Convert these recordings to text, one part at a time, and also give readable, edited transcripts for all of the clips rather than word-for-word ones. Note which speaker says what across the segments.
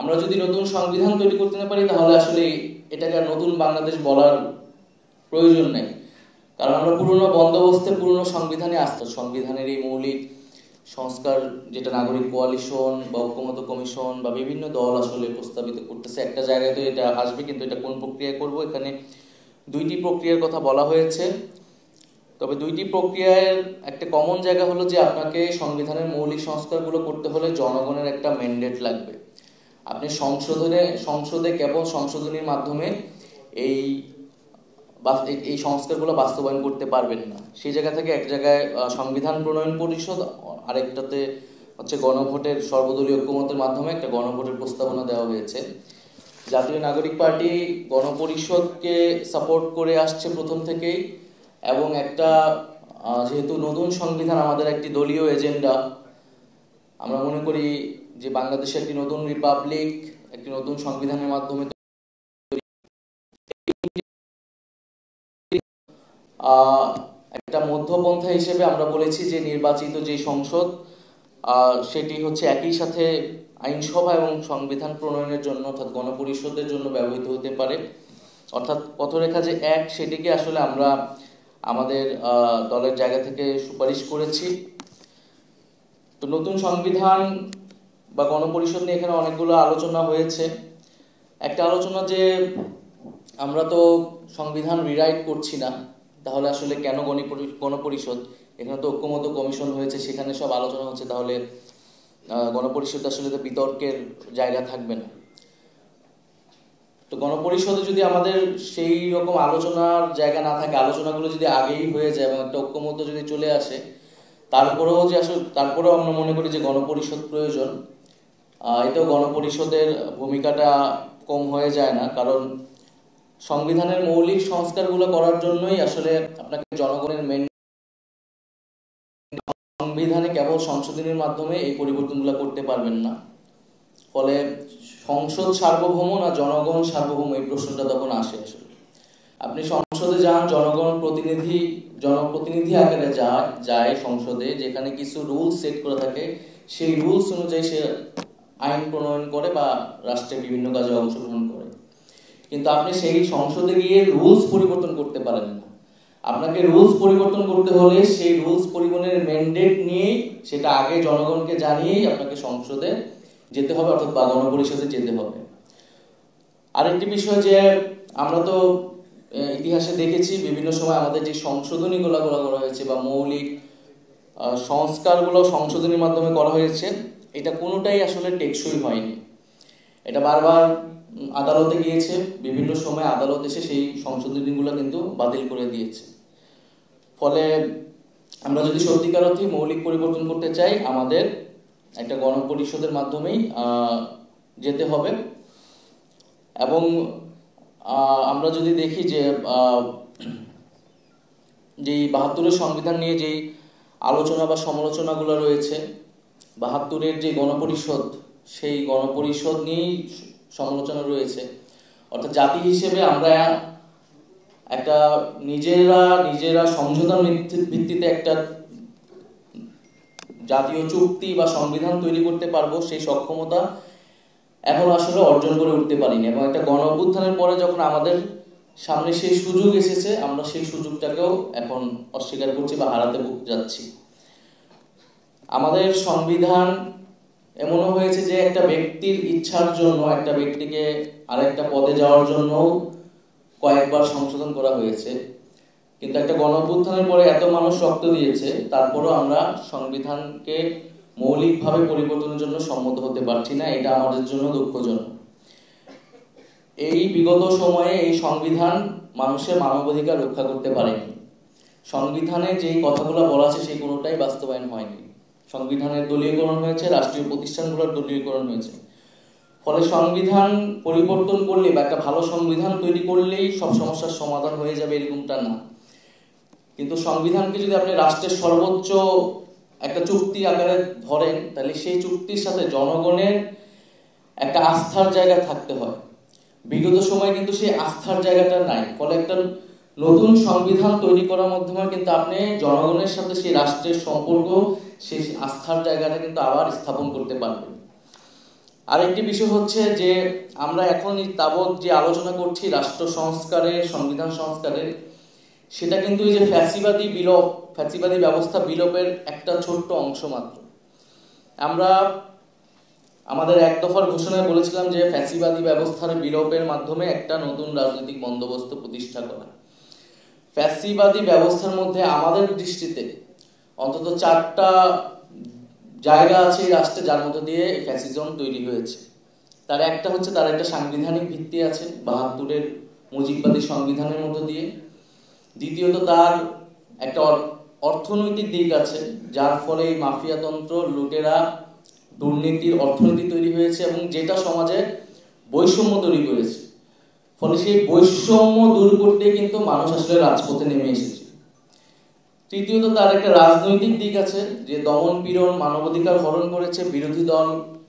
Speaker 1: আমরা যদি নতুন সংবিধান তৈরি করতে না পারি তাহলে আসলে এটাকে আর নতুন বাংলাদেশ বলার প্রয়োজন নেই। কারণ আমরা পুরনো বন্দোবস্তে পুরনো সংবিধানে আসতো, সংবিধানের এই মৌলিক সংস্কার যেটা নাগরিক কোয়ালিশন বা ঐক্যমত্য কমিশন বা বিভিন্ন দল আসলে প্রস্তাবিত করতেছে, একটা জায়গায় তো এটা আসবে, কিন্তু এটা কোন প্রক্রিয়ায় করব, এখানে দুইটি প্রক্রিয়ার কথা বলা হয়েছে। তবে দুইটি প্রক্রিয়ার একটা কমন জায়গা হলো যে আপনাকে সংবিধানের মৌলিক সংস্কারগুলো করতে হলে জনগণের একটা ম্যান্ডেট লাগবে। আপনি সংসদে কেবল সংশোধনীর মাধ্যমে এই সংস্কারগুলো বাস্তবায়ন করতে পারবেন না। সেই জায়গা থেকে এক জায়গায় সংবিধান প্রণয়ন পরিষদ, আরেকটাতে হচ্ছে গণভোটের সর্বদলীয় ঐক্যমতের মাধ্যমে একটা গণভোটের প্রস্তাবনা দেওয়া হয়েছে। জাতীয় নাগরিক পার্টি গণপরিষদকে সাপোর্ট করে আসছে প্রথম থেকেই, এবং একটা যেহেতু নতুন সংবিধান আমাদের একটি দলীয় এজেন্ডা, আমরা মনে করি যে বাংলাদেশে একটি নতুন রিপাবলিক একটি নতুন সংবিধানের মাধ্যমে একটা মধ্যপন্থা হিসেবে আমরা বলেছি যে নির্বাচিত যে সংসদ সেটি হচ্ছে একই সাথে আইনসভা এবং সংবিধান প্রণয়নের জন্য অর্থাৎ গণপরিষদের জন্য ব্যবহৃত হতে পারে। অর্থাৎ পথরেখা যে এক, সেটিকে আসলে আমরা আমাদের দলের জায়গা থেকে সুপারিশ করেছি। তো নতুন সংবিধান বা গণপরিষদ নিয়ে এখানে অনেকগুলো আলোচনা হয়েছে। একটা আলোচনা যে আমরা তো সংবিধান রিরাইট করছি না, তাহলে আসলে কেন গণপরিষদ? এখানে তো ঐক্যমত্য কমিশন হয়েছে, সেখানে সব আলোচনা হচ্ছে, তাহলে গণপরিষদ আসলে তো বিতর্কের জায়গা থাকবে না। তো গণপরিষদে যদি আমাদের সেই রকম আলোচনার জায়গা না থাকে, আলোচনাগুলো যদি আগেই হয়ে যায় এবং একটা ঐক্যমত্য যদি চলে আসে, তারপরেও আমরা মনে করি যে গণপরিষদ প্রয়োজন। এতেও গণপরিষদের ভূমিকাটা কম হয়ে যায় না, কারণ সংবিধানের মৌলিক সংস্কারগুলো করার জন্যই আসলে আপনাকে জনগণের সংবিধানে কেবল সংশোধনের মাধ্যমে এই পরিবর্তনগুলো করতে পারবেন না। ফলে সংসদ সার্বভৌম না জনগণ সার্বভৌম, এই প্রশ্নটা তখন আসে। আসলে আপনি সংসদে যান, জনপ্রতিনিধি আকারে যায় সংসদে, যেখানে কিছু রুলস সেট করে থাকে, সেই রুলস অনুযায়ী সে আইন প্রণয়ন করে বা রাষ্ট্রের বিভিন্ন কাজে অংশগ্রহণ করে। কিন্তু আপনি সেই সংসদে গিয়ে রুলস পরিবর্তন করতে পারেন না। আপনাকে রুলস পরিবর্তন করতে হলে সেই রুলস পরিবর্তনের ম্যান্ডেট নিয়ে সেটা আগে জনগণকে জানিয়েই আপনাকে সংসদে যেতে হবে, অর্থাৎ বা গণপরিষদে যেতে হবে। আরেকটি বিষয় যে আমরা তো ইতিহাসে দেখেছি বিভিন্ন সময় আমাদের যে সংশোধনীগুলো করা হয়েছে বা মৌলিক সংস্কারগুলো সংশোধনীর মাধ্যমে করা হয়েছে, এটা কোনোটাই আসলে টেকসই হয়নি। এটা বারবার আদালতে গিয়েছে, বিভিন্ন সময় আদালত এসে সেই সংশোধনীগুলো কিন্তু বাতিল করে দিয়েছে। ফলে আমরা যদি সত্যিকার অর্থে মৌলিক পরিবর্তন করতে চাই, আমাদের একটা গণপরিষদের মাধ্যমেই যেতে হবে। এবং আমরা যদি দেখি যে যেই ৭২-এর সংবিধান নিয়ে যেই আলোচনা বা সমালোচনাগুলো রয়েছে, ৭২-এর যে গণপরিষদ, সেই গণপরিষদ নিয়েই সমালোচনা রয়েছে। অর্থাৎ জাতি হিসেবে আমরা একটা নিজেরা সমঝোতার ভিত্তিতে একটা জাতীয় চুক্তি বা সংবিধান তৈরি করতে পারবো, সেই সক্ষমতা এখন আসলে অর্জন করে উঠতে পারিনি। এবং একটা গণ অভ্যুত্থানের পরে যখন আমাদের সামনে সেই সুযোগ এসেছে, আমরা সেই সুযোগটাকেও এখন অস্বীকার করছি বা হারাতে যাচ্ছি। আমাদের সংবিধান এমনও হয়েছে যে একটা ব্যক্তির ইচ্ছার জন্য, একটা ব্যক্তিকে আরেকটা পদে যাওয়ার জন্য কয়েকবার সংশোধন করা হয়েছে। কিন্তু একটা গণ অভ্যুত্থানের পরে এত মানুষ রক্ত দিয়েছে, তারপরও আমরা সংবিধানকে মৌলিকভাবে পরিবর্তনের জন্য সম্মত হতে পারছি না। এটা আমাদের জন্য দুঃখজনক। এই বিগত সময়ে এই সংবিধান মানুষের মানবাধিকার রক্ষা করতে পারেনি। সংবিধানে যেই কথাগুলো বলা আছে সেই কোনোটাই বাস্তবায়ন হয়নি। সংবিধানের দলীয়করণ হয়েছে, রাষ্ট্রীয় প্রতিষ্ঠানগুলোর দলীয়করণ হয়েছে। ফলে সংবিধান পরিবর্তন করলে বা একটা ভালো সংবিধান তৈরি করলেই সব সমস্যার সমাধান হয়ে যাবে, এরকমটা না। কিন্তু সংবিধানকে যদি আপনি রাষ্ট্রের সর্বোচ্চ একটা চুক্তি আকারে ধরেন, তাহলে সেই চুক্তির সাথে জনগণের একটা আস্থার জায়গা থাকতে হয়। বিগত সময় কিন্তু সেই আস্থার জায়গাটা নাই। ফলে একটা নতুন সংবিধান তৈরি করার মাধ্যমে কিন্তু আপনি জনগণের সাথে সেই রাষ্ট্রের সম্পর্ক, সেই আস্থার জায়গাটা কিন্তু আবার স্থাপন করতে পারবেন। আরেকটি বিষয় হচ্ছে যে আমরা এখন তাবৎ যে আলোচনা করছি রাষ্ট্র সংস্কারের, সংবিধান সংস্কারের, সেটা কিন্তু এই যে ফ্যাসিবাদী ব্যবস্থা বিলোপের একটা ছোট্ট অংশ মাত্র। আমরা আমাদের এক দফার ঘোষণায় বলেছিলাম যে ফ্যাসিবাদী ব্যবস্থার বিলোপের মাধ্যমে একটা নতুন রাজনৈতিক বন্দোবস্ত প্রতিষ্ঠা করা। ফ্যাসিবাদী ব্যবস্থার মধ্যে আমাদের দৃষ্টিতে অন্তত 4টা জায়গা আছে এই রাষ্ট্রে যার মধ্য দিয়ে ফ্যাসিজম তৈরি হয়েছে। তার একটা হচ্ছে তার একটা সাংবিধানিক ভিত্তি আছে 72-এর মুজিববাদী সংবিধানের মধ্য দিয়ে। দ্বিতীয়ত তার একটা অর্থনৈতিক দিক আছে, যার ফলে এই মাফিয়াতন্ত্র, লুটেরা, দুর্নীতির অর্থনীতি তৈরি হয়েছে এবং যেটা সমাজে বৈষম্য তৈরি করেছে। ফলে সেই বৈষম্য দূর করতে কিন্তু মানুষ আসলে রাজপথে নেমে এসেছে। তৃতীয়ত তার একটা রাজনৈতিক দিক আছে, যে দমন পীড়ন, মানবাধিকার হরণ করেছে,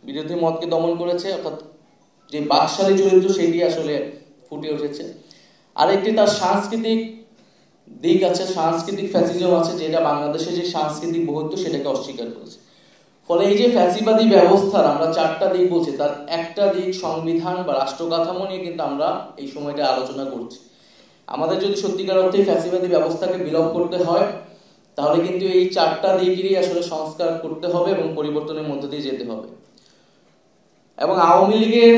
Speaker 1: বিরোধী মতকে দমন করেছে, অর্থাৎ যে বাকশালী চরিত্র সেটি আসলে ফুটে উঠেছে। আরেকটি তার সাংস্কৃতিক দিক আছে, সাংস্কৃতিক ফ্যাসিজম আছে, যেটা বাংলাদেশের যে সাংস্কৃতিক বহুত্ব সেটাকে অস্বীকার করেছে। ফলে এই যে ফ্যাসিবাদী ব্যবস্থার আমরা 4টা দিক বলছি, তার একটা দিক সংবিধান বা রাষ্ট্র কাঠামো নিয়ে কিন্তু আমরা এই সময়টা আলোচনা করছি। আমাদের যদি সত্যিকার অর্থে ফ্যাসিবাদী ব্যবস্থাকে বিলোপ করতে হয়, তাহলে কিন্তু এই 4টা দিকেরই আসলে সংস্কার করতে হবে এবং পরিবর্তনের মধ্য দিয়ে যেতে হবে। এবং আওয়ামী লীগের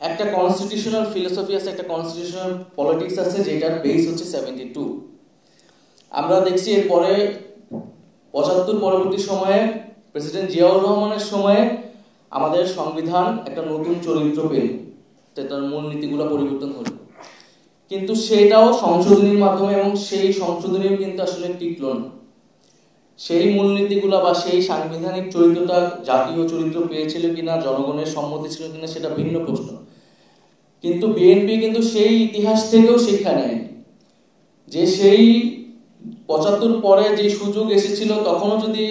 Speaker 1: একটা কনস্টিটিউশনাল ফিলোসফি আছে, একটা কনস্টিটিউশনাল পলিটিক্স আছে, যেটার বেস হচ্ছে 72। আমরা দেখছি এরপরে 75 পরবর্তী সময়ে প্রেসিডেন্ট জিয়াউর রহমানের সময়ে আমাদের সংবিধান একটা নতুন চরিত্র পেল, তার মূলনীতিগুলো পরিবর্তন হলো, কিন্তু সেটাও সংশোধনীর মাধ্যমে, এবং সেই সংশোধনীও কিন্তু আসলে টিকলো না। সেই মূলনীতিগুলো বা সেই সাংবিধানিক চরিত্রটা জাতীয় চরিত্র পেয়েছিল কিনা, জনগণের সম্মতি ছিল কিনা, সেটা ভিন্ন প্রশ্ন। কিন্তু বিএনপি কিন্তু সেই ইতিহাস থেকেও শিক্ষা নেয়নি, যে সেই 75 পরে যে সুযোগ এসেছিল, তখনও যদি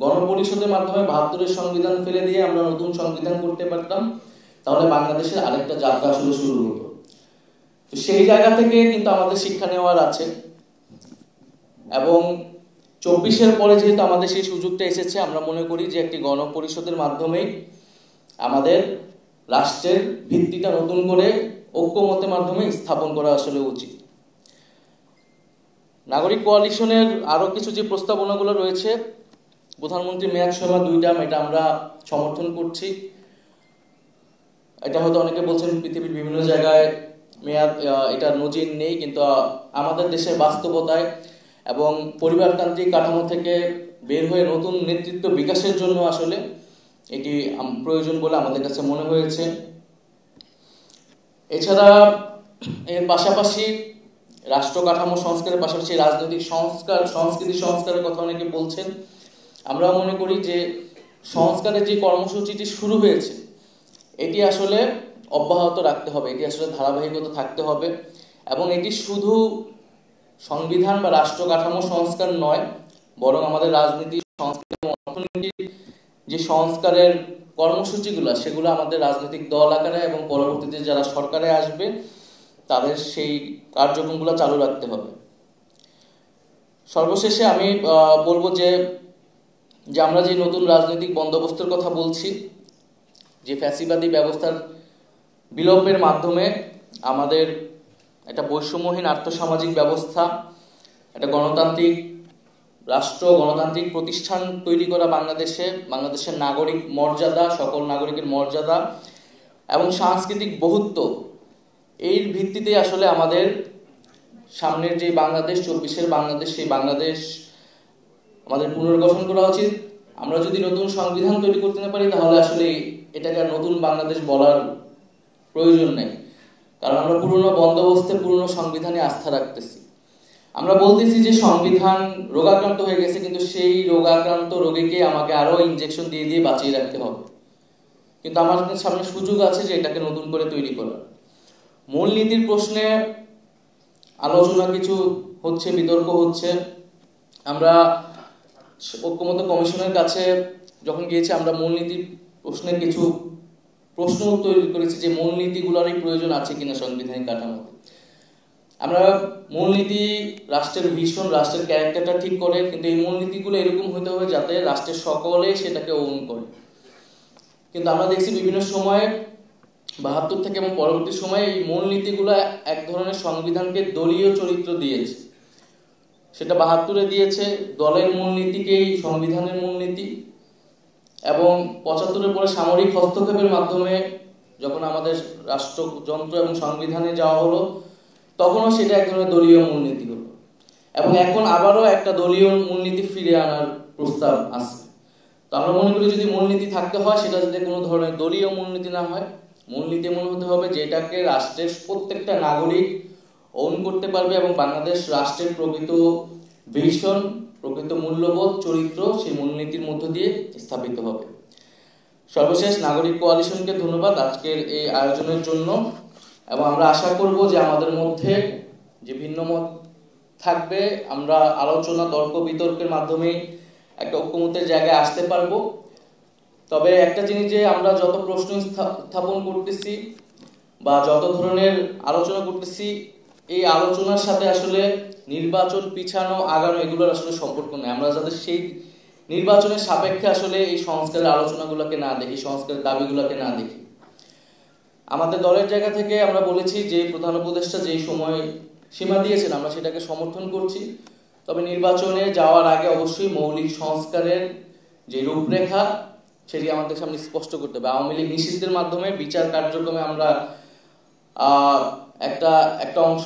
Speaker 1: গণপরিষদের মাধ্যমে 72-এর সংবিধান ফেলে দিয়ে আমরা নতুন সংবিধান করতে পারতাম, তাহলে বাংলাদেশের আরেকটা যাত্রা আসলে শুরু হতো। তো সেই জায়গা থেকে কিন্তু আমাদের শিক্ষা নেওয়ার আছে। এবং 24-এর পরে যেহেতু আমাদের সেই সুযোগটা এসেছে, আমরা মনে করি যে একটি গণপরিষদের মাধ্যমেই আমাদের রাষ্ট্রের ভিত্তিটা নতুন করে ঐক্যমতের মাধ্যমে স্থাপন করা আসলে উচিত। নাগরিক কোয়ালিশনের আরো কিছু যে প্রস্তাবনাগুলো রয়েছে, প্রধানমন্ত্রী মেয়াদ সীমা 2 টার্ম, এটা আমরা সমর্থন করছি। এটা হয়তো অনেকে বলছেন পৃথিবীর বিভিন্ন জায়গায় মেয়াদ এটা নজির নেই, কিন্তু আমাদের দেশের বাস্তবতায় এবং পরিবারতান্ত্রিক কাঠামো থেকে বের হয়ে নতুন নেতৃত্ব বিকাশের জন্য আসলে এটি প্রয়োজন বলে আমাদের কাছে মনে হয়েছে। এছাড়া এর পাশাপাশি রাষ্ট্র কাঠামো সংস্কারের পাশাপাশি রাজনৈতিক সংস্কার, সংস্কৃতি সংস্কারের কথা অনেকে বলছেন। আমরা মনে করি যে সংস্কারের যে কর্মসূচিটি শুরু হয়েছে, এটি আসলে অব্যাহত রাখতে হবে, এটি আসলে ধারাবাহিকতা থাকতে হবে। এবং এটি শুধু সংবিধান বা রাষ্ট্র কাঠামো সংস্কার নয়, বরং আমাদের রাজনীতি, সংস্কৃতি এবং অর্থনীতির যে সংস্কারের কর্মসূচিগুলো, সেগুলো আমাদের রাজনৈতিক দল আকারে এবং পরবর্তীতে যারা সরকারে আসবে তাদের সেই কার্যক্রমগুলো চালু রাখতে হবে। সর্বশেষে আমি বলবো যে আমরা যে নতুন রাজনৈতিক বন্দোবস্তের কথা বলছি, যে ফ্যাসিবাদী ব্যবস্থার বিলোপের মাধ্যমে আমাদের একটা বৈষম্যহীন আর্থসামাজিক ব্যবস্থা, একটা গণতান্ত্রিক রাষ্ট্র, গণতান্ত্রিক প্রতিষ্ঠান তৈরি করা, বাংলাদেশের নাগরিক মর্যাদা, সকল নাগরিকের মর্যাদা এবং সাংস্কৃতিক বহুত্ব, এর ভিত্তিতে আসলে আমাদের সামনের যে বাংলাদেশ, 24-এর বাংলাদেশ, সেই বাংলাদেশ আমাদের পুনর্গঠন করা উচিত। আমরা যদি নতুন সংবিধান তৈরি করতে না পারি, তাহলে আসলে এটাকে নতুন বাংলাদেশ বলার প্রয়োজন নেই, কারণ আমরা পুরনো বন্দোবস্তে, পুরনো সংবিধানে আস্থা রাখতেছি। আমরা বলতেছি যে সংবিধান রোগাক্রান্ত হয়ে গেছে, কিন্তু সেই রোগাক্রান্ত রোগীকে আমাকে আরো ইনজেকশন দিয়ে দিয়ে বাঁচিয়ে রাখতে হবে। কিন্তু আমাদের সামনে সুযোগ আছে যে এটাকে নতুন করে তৈরি করার। মূলনীতির প্রশ্নে আলোচনা কিছু হচ্ছে, বিতর্ক হচ্ছে। আমরা ঐক্যমত্য কমিশনের কাছে যখন গিয়েছি, আমরা মূলনীতির প্রশ্নে কিছু প্রশ্ন তৈরি করেছি যে মূলনীতিগুলোরই প্রয়োজন আছে কিনা সাংবিধানিক কাঠামোতে। আমরা মূলনীতি রাষ্ট্রের ভিশন, রাষ্ট্রের ক্যারেক্টারটা ঠিক করে, কিন্তু এই মূলনীতিগুলো এরকম হতে হবে যাতে রাষ্ট্রের সকলে সেটাকে ওন করে। কিন্তু আমরা দেখছি বিভিন্ন সময়ে 72 থেকে এবং পরবর্তী সময়ে এই মূলনীতিগুলো এক ধরনের সংবিধানকে দলীয় চরিত্র দিয়েছে। সেটা 72-এ দিয়েছে দলের মূলনীতিকেই সংবিধানের মূলনীতি, এবং 75-এর পরে সামরিক হস্তক্ষেপের মাধ্যমে যখন আমাদের রাষ্ট্রযন্ত্র এবং সংবিধানে যাওয়া হলো, তখনও সেটা এক ধরনের দলীয় মূলনীতি হলো, এবং এখন আবারও একটা দলীয় মূলনীতি ফিরে আনার প্রস্তাব আছে। তো আমরা মনে করি যদি মূলনীতি থাকতে হয় সেটা যদি কোনো ধরনের দলীয় মূলনীতি না হয়, মূলনীতি মনে হতে হবে যেটাকে রাষ্ট্রের প্রত্যেকটা নাগরিক ওন করতে পারবে, এবং বাংলাদেশ রাষ্ট্রের প্রকৃত ভিশন, প্রকৃত মূল্যবোধ, চরিত্র সেই মূলনীতির মধ্য দিয়ে স্থাপিত হবে। সর্বশেষ নাগরিক কোয়ালিশনকে ধন্যবাদ আজকের এই আয়োজনের জন্য, এবং আমরা আশা করব যে আমাদের মধ্যে যে ভিন্ন মত থাকবে আমরা আলোচনা, তর্ক বিতর্কের মাধ্যমে একটা ঐক্যমতের জায়গায় আসতে পারবো। তবে একটা জিনিস, যে আমরা যত প্রশ্ন স্থাপন করতেছি বা যত ধরনের আলোচনা করতেছি, এই আলোচনার সাথে আসলে নির্বাচন পিছানো আগানো এগুলোর আসলে সম্পর্ক নেই। আমরা যাদের সেই নির্বাচনের সাপেক্ষে আসলে এই সংস্কারের আলোচনাগুলোকে না দেখি, সংস্কারের দাবিগুলোকে না দেখি। আমাদের দলের জায়গা থেকে আমরা বলেছি যে প্রধান উপদেষ্টা যেই সময় সীমা দিয়েছেন আমরা সেটাকে সমর্থন করছি, তবে নির্বাচনে যাওয়ার আগে অবশ্যই মৌলিক সংস্কারের যে রূপরেখা সেটি আমাদের সামনে স্পষ্ট করতে হবে। আওয়ামী লীগ নিষিদ্ধের মাধ্যমে বিচার কার্যক্রমে আমরা একটা অংশ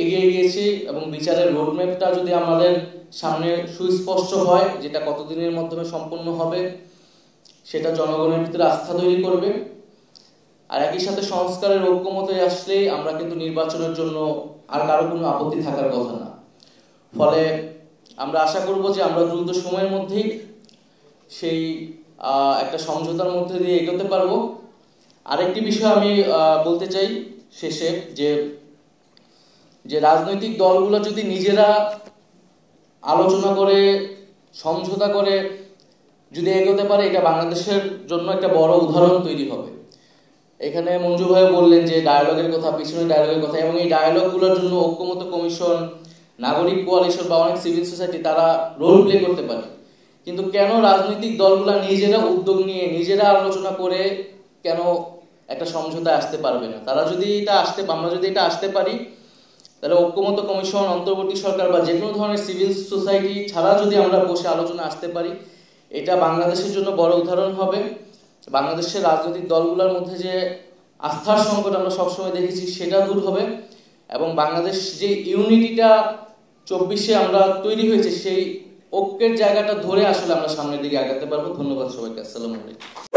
Speaker 1: এগিয়ে গিয়েছি, এবং বিচারের রোডম্যাপটা যদি আমাদের সামনে সুস্পষ্ট হয়, যেটা কতদিনের মাধ্যমে সম্পন্ন হবে সেটা জনগণের ভিতরে আস্থা তৈরি করবে। আর একই সাথে সংস্কারের ঐক্যমতে আসলেই আমরা কিন্তু নির্বাচনের জন্য আর কারো কোনো আপত্তি থাকার কথা না। ফলে আমরা আশা করব যে আমরা দ্রুত সময়ের মধ্যেই সেই একটা সমঝোতার মধ্যে দিয়ে এগোতে পারবো। আরেকটি বিষয় আমি বলতে চাই শেষে, যে রাজনৈতিক দলগুলো যদি নিজেরা আলোচনা করে, সমঝোতা করে যদি এগোতে পারে, এটা বাংলাদেশের জন্য একটা বড় উদাহরণ তৈরি হবে। এখানে মঞ্জু ভাই বললেন যে ডায়ালগের কথা, পিছনে ডায়ালগের কথা, এবং এই ডায়ালগগুলোর জন্য ঐক্যমত কমিশন, নাগরিক কোয়ালিশন বা অনেক সিভিল সোসাইটি তারা রোল প্লে করতে পারে। কিন্তু কেন রাজনৈতিক দলগুলো নিজেরা উদ্যোগ নিয়ে, নিজেরা আলোচনা করে কেন একটা সমঝোতায় আসতে পারবে না? আমরা যদি এটা আসতে পারি, তাহলে ঐক্যমত কমিশন, অন্তর্বর্তী সরকার বা যে কোনো ধরনের সিভিল সোসাইটি ছাড়া যদি আমরা বসে আলোচনা আসতে পারি, এটা বাংলাদেশের জন্য বড় উদাহরণ হবে। বাংলাদেশের রাজনৈতিক দলগুলোর মধ্যে যে আস্থার সংকট আমরা সবসময় দেখেছি সেটা দূর হবে, এবং বাংলাদেশ যে ইউনিটিটা 24-এ আমরা তৈরি হয়েছে সেই ঐক্যের জায়গাটা ধরে আসলে আমরা সামনের দিকে আগাতে পারবো। ধন্যবাদ সবাইকে। আসসালামু আলাইকুম।